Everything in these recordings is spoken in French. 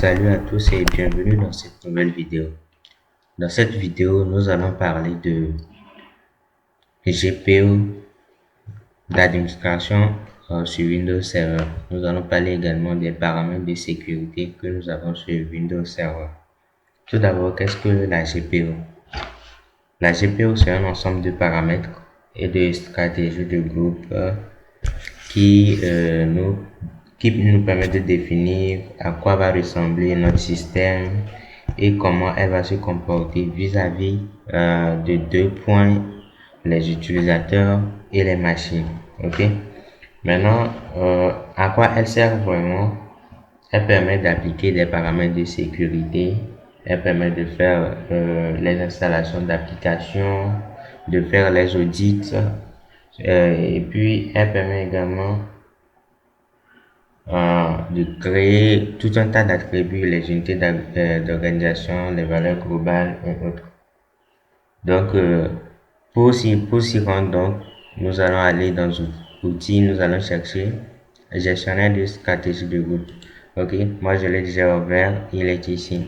Salut à tous et bienvenue dans cette nouvelle vidéo. Dans cette vidéo, nous allons parler de GPO d'administration sur Windows Server. Nous allons parler également des paramètres de sécurité que nous avons sur Windows Server. Tout d'abord, qu'est-ce que la GPO? La GPO, c'est un ensemble de paramètres et de stratégies de groupe qui nous permet de définir à quoi va ressembler notre système et comment elle va se comporter vis-à-vis de deux points, les utilisateurs et les machines. Ok. Maintenant, à quoi elle sert vraiment? Elle permet d'appliquer des paramètres de sécurité. Elle permet de faire les installations d'applications, de faire les audits, et puis elle permet également de créer tout un tas d'attributs, les unités d'organisation, les valeurs globales et autres. Donc, pour s'y rendre, donc, nous allons aller dans outils, nous allons chercher gestionnaire de stratégie de groupe. Ok, moi je l'ai déjà ouvert, il est ici.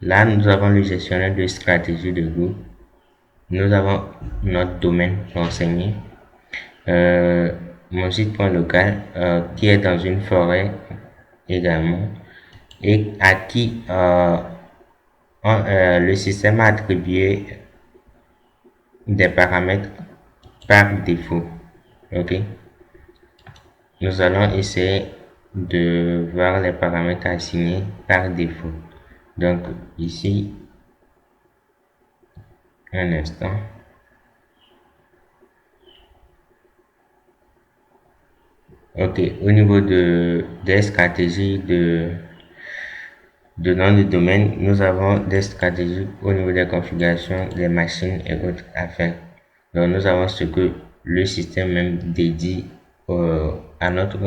Là, nous avons le gestionnaire de stratégie de groupe. Nous avons notre domaine renseigné. Mon site local qui est dans une forêt également et à qui le système a attribué des paramètres par défaut. Ok, nous allons essayer de voir les paramètres assignés par défaut. Donc ici, un instant. Ok, au niveau des stratégies de nom de domaine, nous avons des stratégies au niveau des configurations, des machines et autres à faire. Donc nous avons ce que le système même dédie à notre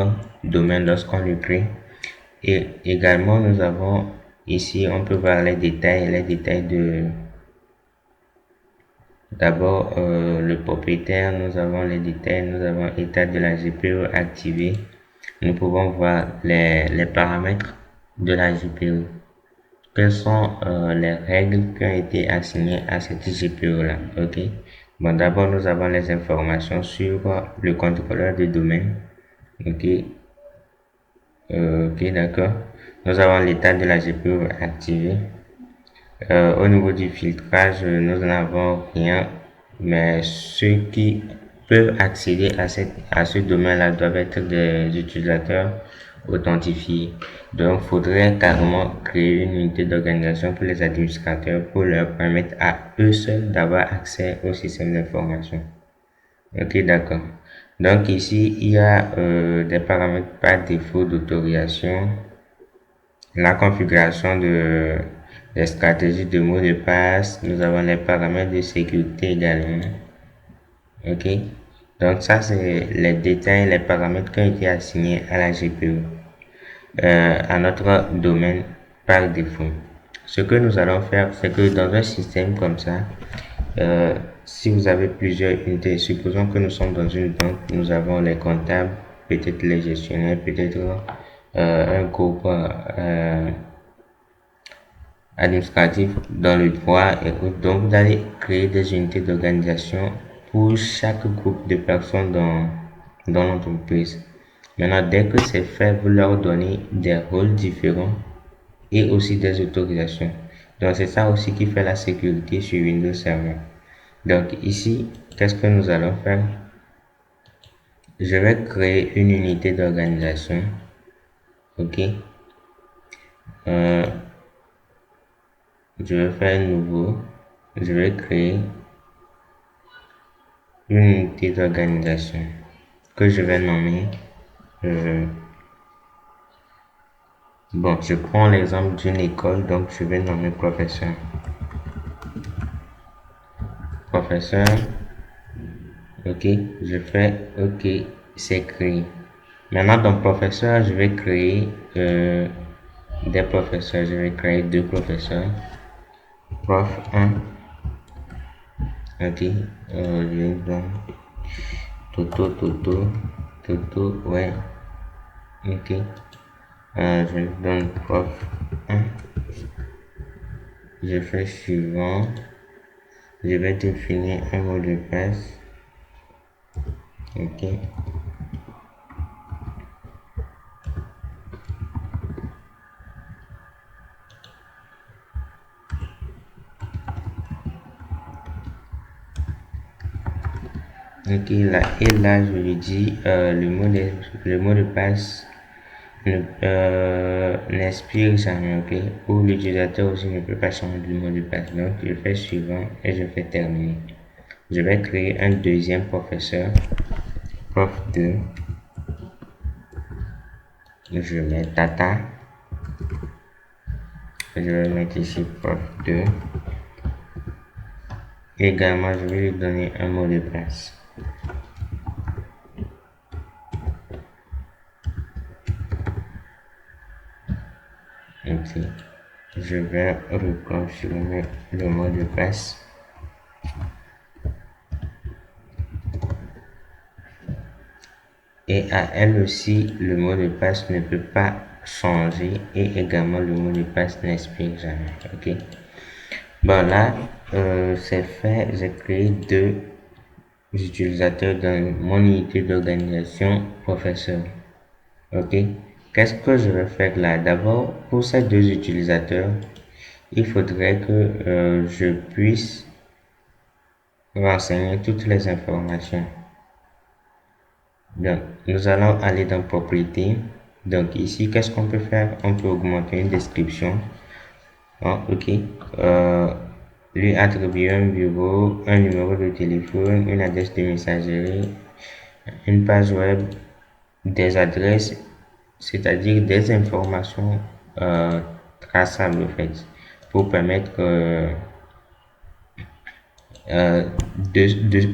domaine lorsqu'on le crée. Et également nous avons ici, on peut voir les détails de d'abord le propriétaire, nous avons les détails, nous avons état de la GPO activé. Nous pouvons voir les paramètres de la GPO. Quelles sont les règles qui ont été assignées à cette GPO là? Ok. Bon, d'abord nous avons les informations sur le contrôleur de domaine. Ok. Ok, d'accord. Nous avons l'état de la GPO activé. Au niveau du filtrage, nous n'avons rien, mais ceux qui peuvent accéder à ce domaine-là doivent être des utilisateurs authentifiés. Donc, il faudrait carrément créer une unité d'organisation pour les administrateurs pour leur permettre à eux seuls d'avoir accès au système d'information. Ok, d'accord. Donc, ici, il y a des paramètres par défaut d'autorisation, la configuration des stratégies de mots de passe, nous avons les paramètres de sécurité également. Ok, donc ça c'est les détails, les paramètres qui ont été assignés à la GPO, à notre domaine par défaut. Ce que nous allons faire, c'est que dans un système comme ça, si vous avez plusieurs unités, supposons que nous sommes dans une banque, nous avons les comptables, peut-être les gestionnaires, peut-être un groupe administratif dans le droit et autres. Donc, vous allez créer des unités d'organisation pour chaque groupe de personnes dans l'entreprise. Maintenant, dès que c'est fait, vous leur donnez des rôles différents et aussi des autorisations. Donc, c'est ça aussi qui fait la sécurité sur Windows Server. Donc, ici, qu'est-ce que nous allons faire? Je vais créer une unité d'organisation. Ok. Je vais faire un nouveau. Je vais créer une unité d'organisation que je vais nommer. Bon, je prends l'exemple d'une école, donc je vais nommer professeur. Professeur. Ok, je fais OK, c'est créé. Maintenant, dans professeur, je vais créer des professeurs. Je vais créer deux professeurs. Prof 1. Ok, je vais donc Toto, ouais. Ok. Je donne prof 1. Je fais suivant. Je vais définir un mot de passe. Ok. Ok, là, et là, je lui dis le mot de passe n'expire jamais, ok? Ou l'utilisateur aussi ne peut pas changer le mot de passe. Donc, je fais suivant et je fais terminer. Je vais créer un deuxième professeur, prof 2. Je mets Tata. Je vais mettre ici prof 2. Également, je vais lui donner un mot de passe. Ok. Je vais reconfirmer le mot de passe. Et à elle aussi, le mot de passe ne peut pas changer et également le mot de passe n'expire jamais. Ok. Bon là, c'est fait. J'ai créé deux utilisateurs dans mon unité d'organisation professeur. Ok. Qu'est-ce que je vais faire là? D'abord, pour ces deux utilisateurs, il faudrait que je puisse renseigner toutes les informations. Donc, nous allons aller dans propriété. Donc, ici, qu'est-ce qu'on peut faire? On peut augmenter une description. Ah, ok. Lui attribuer un bureau, un numéro de téléphone, une adresse de messagerie, une page web, des adresses, c'est-à-dire des informations traçables, en fait, pour permettre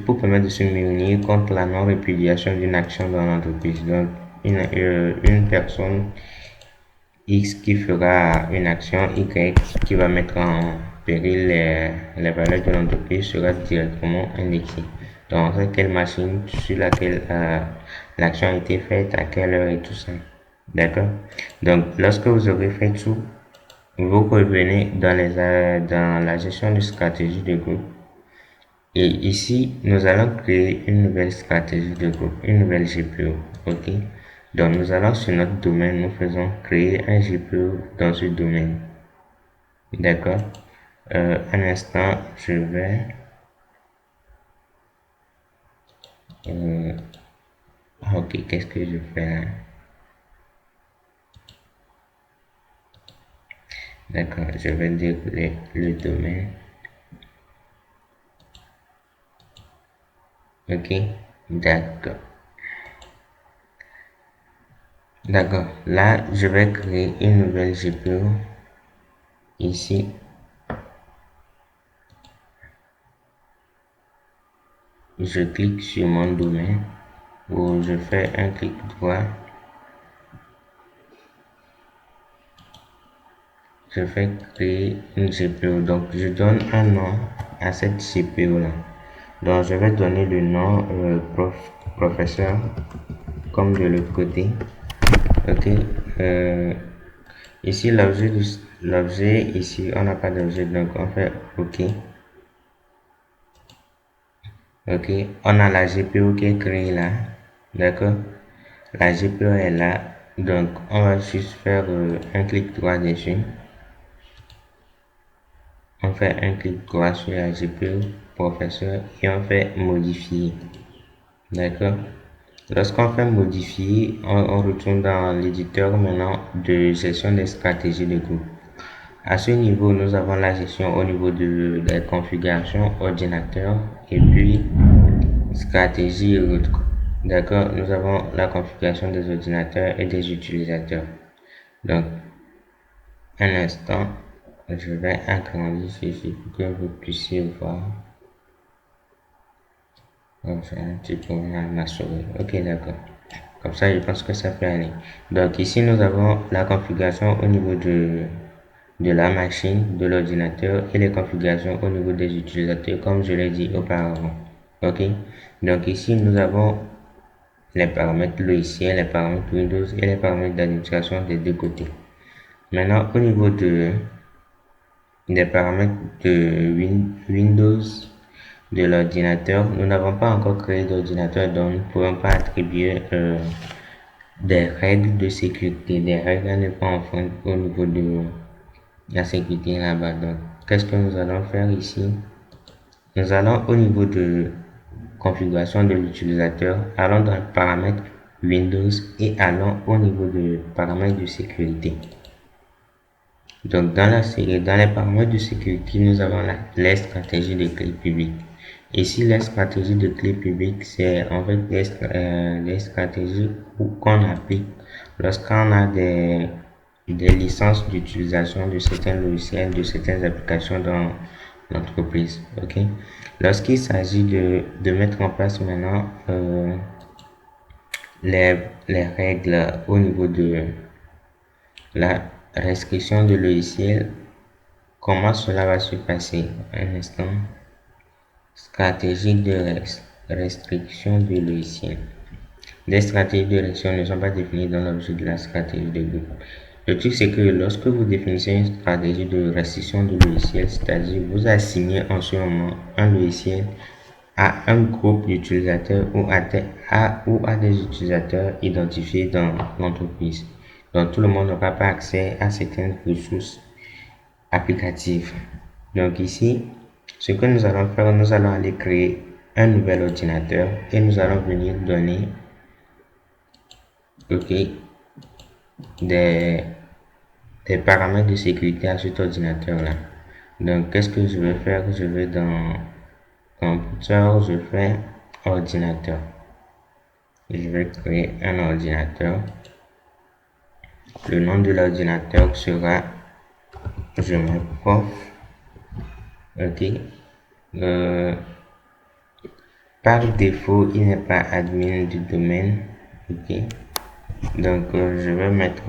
pour permettre de se munir contre la non-répudiation d'une action dans l'entreprise. Donc, une personne X qui fera une action Y qui va mettre en péril les valeurs de l'entreprise sera directement indexée. Donc, c'est quelle machine sur laquelle l'action a été faite, à quelle heure et tout ça. D'accord? Donc, lorsque vous aurez fait tout, vous revenez dans la gestion de stratégie de groupe. Et ici, nous allons créer une nouvelle stratégie de groupe, une nouvelle GPO. OK? Donc, nous allons sur notre domaine, nous faisons créer un GPO dans ce domaine. D'accord? Un instant, je vais. Ok, qu'est-ce que je fais là? D'accord, je vais dire le domaine. Ok, d'accord. D'accord, là, je vais créer une nouvelle GPO ici. Je clique sur mon domaine ou je fais un clic droit. Je fais créer une GPO. Donc, je donne un nom à cette GPO là. Donc, je vais donner le nom professeur comme de l'autre côté. Ok. Ici, l'objet, ici, on n'a pas d'objet, donc on fait OK. Ok. On a la GPO qui est créée là. D'accord. La GPO est là. Donc, on va juste faire un clic droit dessus. On fait un clic droit sur la GPO professeur et on fait modifier. D'accord. Lorsqu'on fait modifier, on retourne dans l'éditeur maintenant de gestion des stratégies de groupe. À ce niveau, nous avons la gestion au niveau des configurations ordinateur et puis stratégie et autres. D'accord. Nous avons la configuration des ordinateurs et des utilisateurs. Donc, un instant, je vais agrandir ceci pour que vous puissiez voir. Donc, je vais un petit peu ma souris. Ok, d'accord. Comme ça, je pense que ça peut aller. Donc, ici, nous avons la configuration au niveau de la machine, de l'ordinateur et les configurations au niveau des utilisateurs, comme je l'ai dit auparavant. Ok. Donc, ici, nous avons les paramètres logiciels, les paramètres Windows et les paramètres d'administration des deux côtés. Maintenant, au niveau des paramètres de Windows de l'ordinateur, nous n'avons pas encore créé d'ordinateur, donc nous ne pouvons pas attribuer des règles de sécurité, des règles à ne pas enfreindre au niveau de la sécurité là-bas. Donc, qu'est-ce que nous allons faire ici? Nous allons au niveau de configuration de l'utilisateur, allons dans le paramètre Windows et allons au niveau de paramètres de sécurité. Donc, dans les paramètres de sécurité, nous avons les stratégies de clé publique. Ici, les stratégies de clé publique, c'est en fait des stratégies qu'on applique lorsqu'on a des licences d'utilisation de certains logiciels, de certaines applications dans l'entreprise. Ok. Lorsqu'il s'agit de mettre en place maintenant les règles au niveau de la restriction de logiciels, comment cela va se passer? Un instant. Stratégie de restriction de logiciels. Les stratégies de restriction ne sont pas définies dans l'objet de la stratégie de groupe. Le truc, c'est que lorsque vous définissez une stratégie de restriction de logiciel, c'est-à-dire vous assignez en ce moment un logiciel à un groupe d'utilisateurs ou à des utilisateurs identifiés dans l'entreprise. Donc, tout le monde n'aura pas accès à certaines ressources applicatives. Donc, ici, ce que nous allons faire, nous allons aller créer un nouvel ordinateur et nous allons venir donner des paramètres de sécurité à cet ordinateur là. Donc qu'est-ce que je vais faire? Je vais dans computer, je fais ordinateur, je vais créer un ordinateur. Le nom de l'ordinateur sera, je mets prof. Ok. Par défaut, il n'est pas admin du domaine. Ok. Donc je vais mettre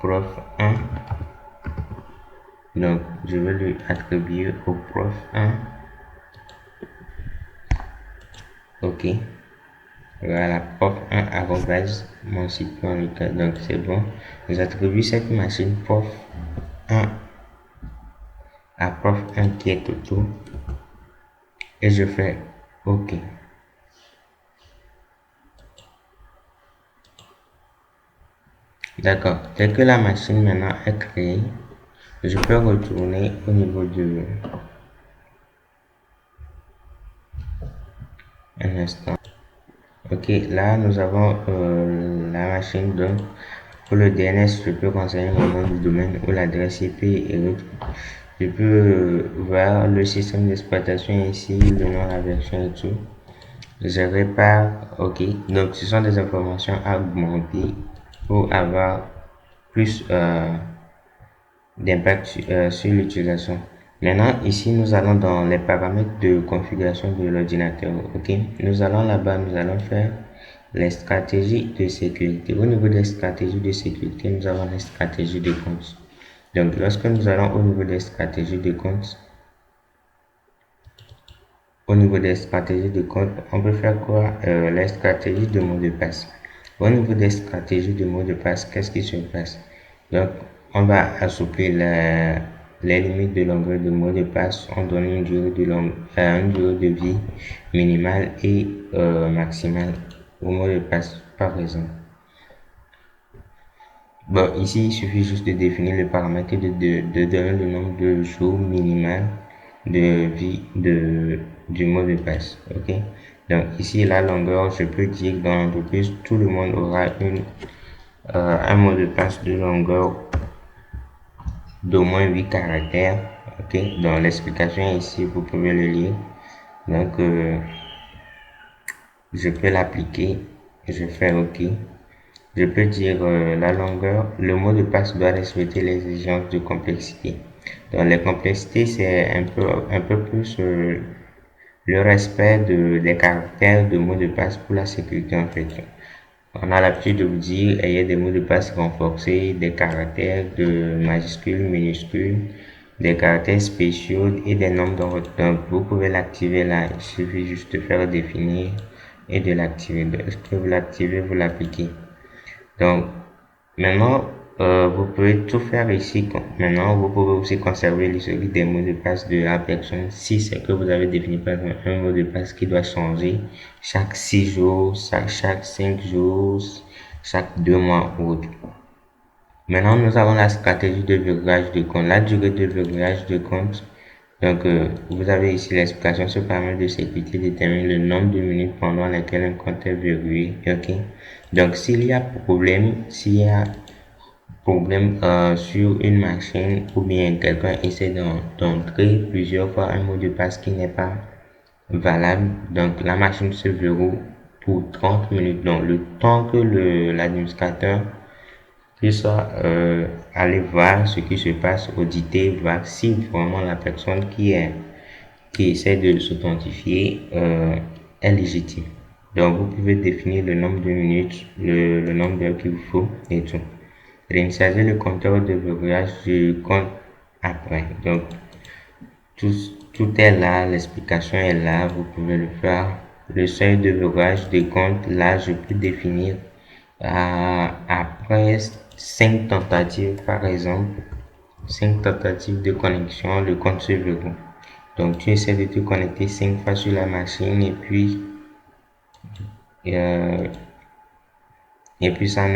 prof 1. Donc je vais lui attribuer au prof 1. Ok. Voilà, prof 1 arrobase mon site.uk. Donc c'est bon. J'attribue cette machine prof 1 à prof 1 qui est autour. Et je fais OK. D'accord. Dès que la machine maintenant est créée, je peux retourner au niveau de un instant. Ok, là nous avons la machine. Donc pour le DNS, je peux renseigner mon nom du domaine ou l'adresse IP et autres. Je peux voir le système d'exploitation ici, le nom, la version et tout. Je répare. Ok, donc ce sont des informations à augmenter pour avoir plus d'impact sur l'utilisation. Maintenant, ici, nous allons dans les paramètres de configuration de l'ordinateur. Ok, nous allons là-bas, nous allons faire les stratégies de sécurité. Au niveau des stratégies de sécurité, nous avons les stratégies de compte. Donc, lorsque nous allons au niveau des stratégies de compte, on peut faire quoi? Les stratégies de mot de passe. Au niveau des stratégies de mot de passe, qu'est-ce qui se passe? Donc, on va assouplir les limites de longueur de mot de passe. On donne une durée de vie minimale et maximale au mot de passe, par exemple. Bon, ici, il suffit juste de définir le paramètre et de donner le nombre de jours minimal de vie du mot de passe. Ok. Donc, ici, la longueur, je peux dire que dans l'entreprise, tout le monde aura un mot de passe de longueur d'au moins 8 caractères. Ok. Dans l'explication ici, vous pouvez le lire. Donc, je peux l'appliquer. Je fais OK. Je peux dire la longueur. Le mot de passe doit respecter les exigences de complexité. Donc, les complexités, c'est un peu plus le respect des caractères de mots de passe pour la sécurité en fait. On a l'habitude de vous dire, ayez des mots de passe renforcés, des caractères de majuscules, minuscules, des caractères spéciaux et des nombres dans votre. Donc, vous pouvez l'activer là. Il suffit juste de faire définir et de l'activer. Lorsque vous l'activez, vous l'appliquez. Donc, maintenant, vous pouvez tout faire ici. Maintenant, vous pouvez aussi conserver l'historique des mots de passe de la personne si c'est que vous avez défini par exemple un mot de passe qui doit changer chaque 6 jours, chaque 5 jours, chaque 2 mois ou autre. Maintenant, nous avons la stratégie de verrouillage de compte. La durée de verrouillage de compte. Donc, vous avez ici l'explication. Ce paramètre de sécurité détermine le nombre de minutes pendant lesquelles un compte est verrouillé. Ok. Donc, s'il y a problème sur une machine ou bien quelqu'un essaie d'entrer plusieurs fois un mot de passe qui n'est pas valable, donc la machine se verrouille pour 30 minutes. Donc, le temps que l'administrateur qu'il soit aller voir ce qui se passe, auditer, voir si vraiment la personne qui essaie de s'authentifier est légitime. Donc, vous pouvez définir le nombre de minutes, le nombre d'heures qu'il vous faut et tout. Réinitialiser le compteur de verrouillage du compte après. Donc, tout est là, l'explication est là, vous pouvez le faire. Le seuil de verrouillage des comptes, là, je peux définir après 5 tentatives, par exemple, 5 tentatives de connexion, le compte se verrouille. Donc, tu essaies de te connecter 5 fois sur la machine euh, et puis ça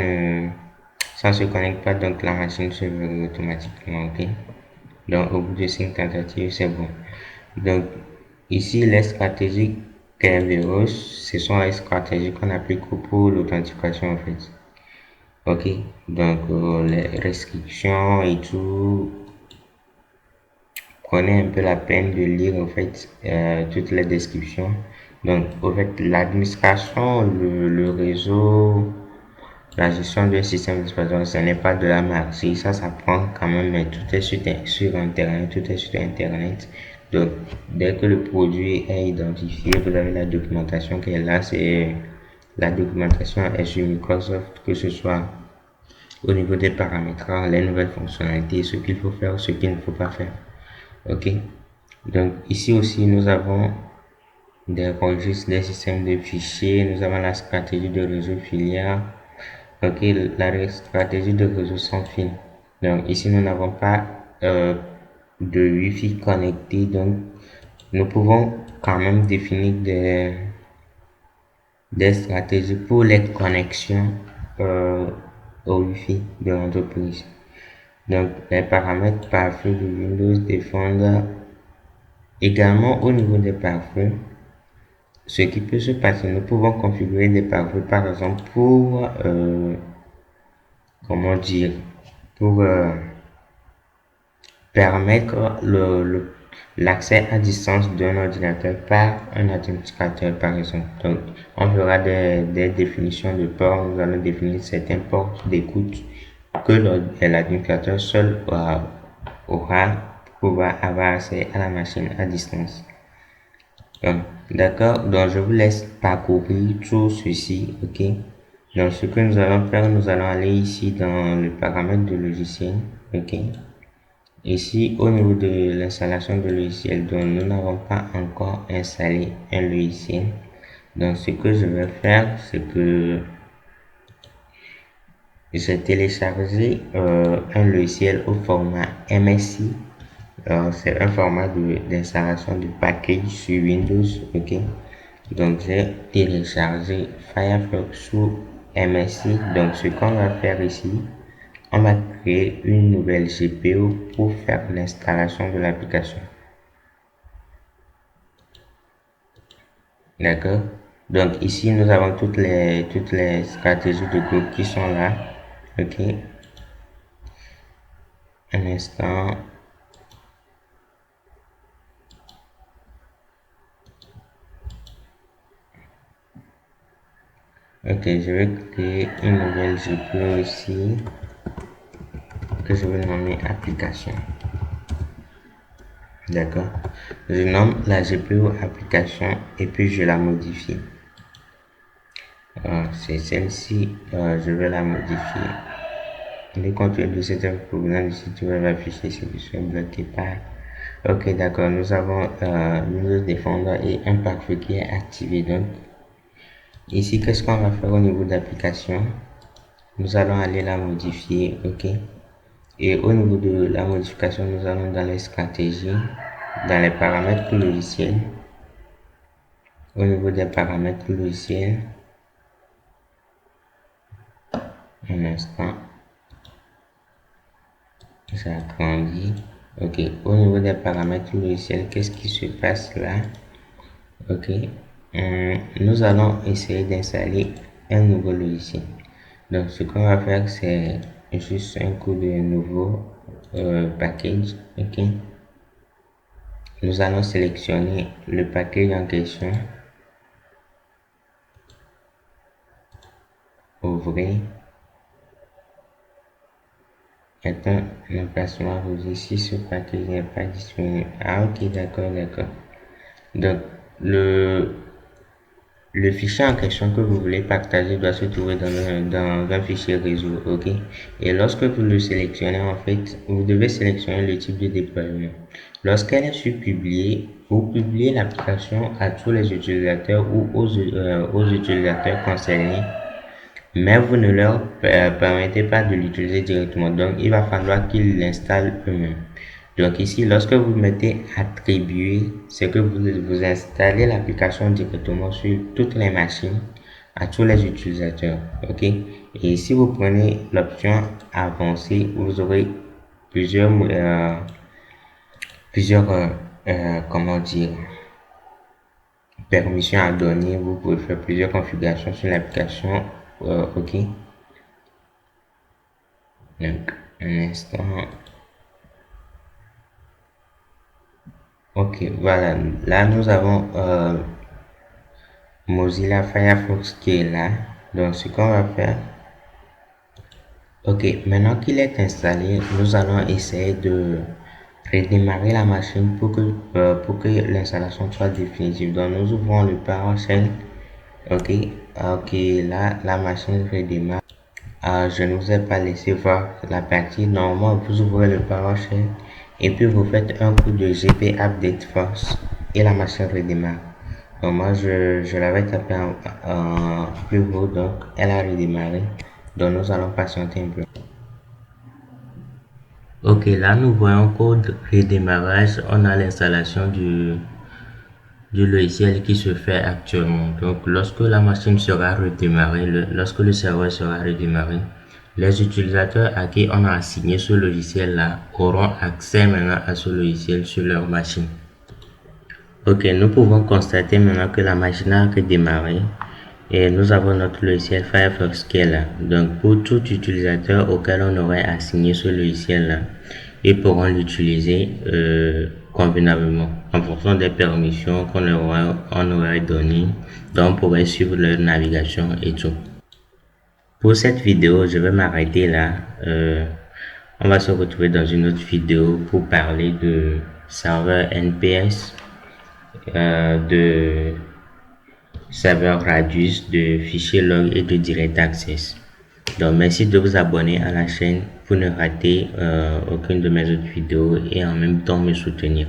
se connecte pas, donc la machine se verrouille automatiquement. Ok. Donc, au bout de 5 tentatives, c'est bon. Donc, ici, les stratégies Kerberos, ce sont les stratégies qu'on applique pour l'authentification en fait. Ok, donc les restrictions et tout, prenez un peu la peine de lire en fait toutes les descriptions. Donc, en fait, l'administration, le réseau, la gestion d'un système d'exploitation, ce n'est pas de la marché, ça s'apprend quand même, mais tout est sur Internet, tout est sur Internet. Donc, dès que le produit est identifié, vous avez la documentation qui est là, c'est la documentation est sur Microsoft, que ce soit au niveau des paramètres, les nouvelles fonctionnalités, ce qu'il faut faire, ce qu'il ne faut pas faire. Ok. Donc, ici aussi, nous avons des registres, des systèmes de fichiers, nous avons la stratégie de réseau filière. Ok, la stratégie de réseau sans fil. Donc ici, nous n'avons pas de Wi-Fi connecté, donc nous pouvons quand même définir des stratégies pour les connexions au Wi-Fi de l'entreprise. Donc les paramètres pare-feu de Windows défendent également au niveau des pare-feux. Ce qui peut se passer, nous pouvons configurer des pare-feux par exemple pour comment dire, pour permettre l'accès à distance d'un ordinateur par un administrateur par exemple. Donc, on fera des définitions de ports, nous allons définir certains ports d'écoute que l'administrateur seul aura pour pouvoir avoir accès à la machine à distance. D'accord, donc je vous laisse parcourir tout ceci, ok. Donc ce que nous allons faire, nous allons aller ici dans le paramètre de logiciel, ok. Ici au niveau de l'installation de logiciel, donc nous n'avons pas encore installé un logiciel. Donc ce que je vais faire, c'est que j'ai téléchargé un logiciel au format MSI. C'est un format d'installation de package sur Windows, ok. Donc j'ai téléchargé Firefox sous MSI. Donc ce qu'on va faire ici, on va créer une nouvelle GPU pour faire l'installation de l'application. D'accord. Donc ici nous avons toutes les stratégies de groupe qui sont là, ok. Un instant. Ok, je vais créer une nouvelle GPU ici que je vais nommer application. D'accord. Je nomme la GPU application et puis je la modifie. C'est celle-ci, je vais la modifier. Le contenu de cette programme ici, tu vas afficher ce qui soit bloqué par. Ok, d'accord. Nous avons Windows Defender et un pare-feu qui est activé. Donc, Ici, qu'est-ce qu'on va faire au niveau d'application? Nous allons aller la modifier, ok. Et au niveau de la modification, nous allons dans les stratégies, dans les paramètres logiciels. Au niveau des paramètres logiciels, un instant, ça agrandit. Ok, au niveau des paramètres logiciels, qu'est-ce qui se passe là? Ok, nous allons essayer d'installer un nouveau logiciel. Donc, ce qu'on va faire, c'est juste un coup de nouveau package. Ok, nous allons sélectionner le package en question, ouvrir. Attends, l'emplacement rosé si ce package n'est pas disponible. Ah, ok, d'accord, d'accord. Donc, le fichier en question que vous voulez partager doit se trouver dans un fichier réseau, ok? Et lorsque vous le sélectionnez, en fait, vous devez sélectionner le type de déploiement. Lorsqu'elle est sur publier, vous publiez l'application à tous les utilisateurs ou aux utilisateurs concernés, mais vous ne leur permettez pas de l'utiliser directement. Donc, il va falloir qu'ils l'installent eux-mêmes. Donc ici, lorsque vous mettez attribuer, c'est que vous installez l'application directement sur toutes les machines à tous les utilisateurs. Ok. Et si vous prenez l'option avancée, vous aurez plusieurs comment dire, permissions à donner. Vous pouvez faire plusieurs configurations sur l'application. Ok. Donc, un instant. Ok, voilà. Là, nous avons Mozilla Firefox qui est là. Donc, ce qu'on va faire, ok, maintenant qu'il est installé, nous allons essayer de redémarrer la machine pour que l'installation soit définitive. Donc, nous ouvrons le PowerShell. Ok, ok, là, la machine redémarre. Je ne vous ai pas laissé voir la partie. Normalement, vous ouvrez le PowerShell et puis vous faites un coup de GP Update Force et la machine redémarre. Donc moi, je l'avais tapé en plus haut, donc elle a redémarré. Donc nous allons patienter un peu. Ok, là nous voyons code redémarrage. On a l'installation du logiciel qui se fait actuellement. Donc lorsque la machine sera redémarrée, lorsque le serveur sera redémarré, les utilisateurs à qui on a assigné ce logiciel là auront accès maintenant à ce logiciel sur leur machine. Ok, nous pouvons constater maintenant que la machine a redémarré et nous avons notre logiciel Firefox qui est là. Donc pour tout utilisateur auquel on aurait assigné ce logiciel là, ils pourront l'utiliser convenablement en fonction des permissions on aurait données. Donc on pourrait suivre leur navigation et tout. Pour cette vidéo, je vais m'arrêter là. On va se retrouver dans une autre vidéo pour parler de serveur NPS, de serveur Radius, de fichiers log et de direct access. Donc merci de vous abonner à la chaîne pour ne rater aucune de mes autres vidéos et en même temps me soutenir.